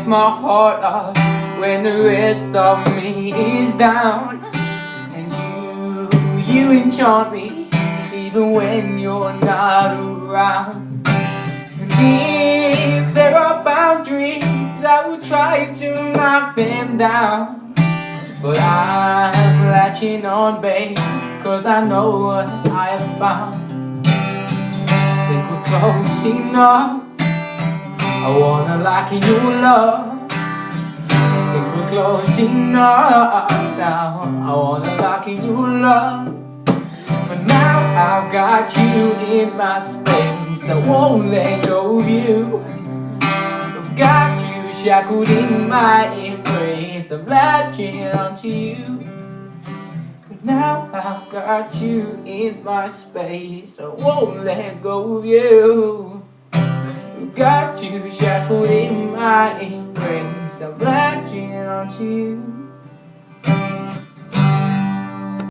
lift my heart up when the rest of me is down. And you enchant me even when you're not around. And if there are boundaries, I will try to knock them down. But I'm latching on, babe, 'cause I know what I have found. Think we're close enough, I wanna lock in your love. Think we're close enough now, I wanna lock in your love. But now I've got you in my space, I won't let go of you. I've got you shackled in my embrace, I'm latching onto you. But now I've got you in my space, I won't let go of you. I've got you shackled in my embrace, I'm latching onto you.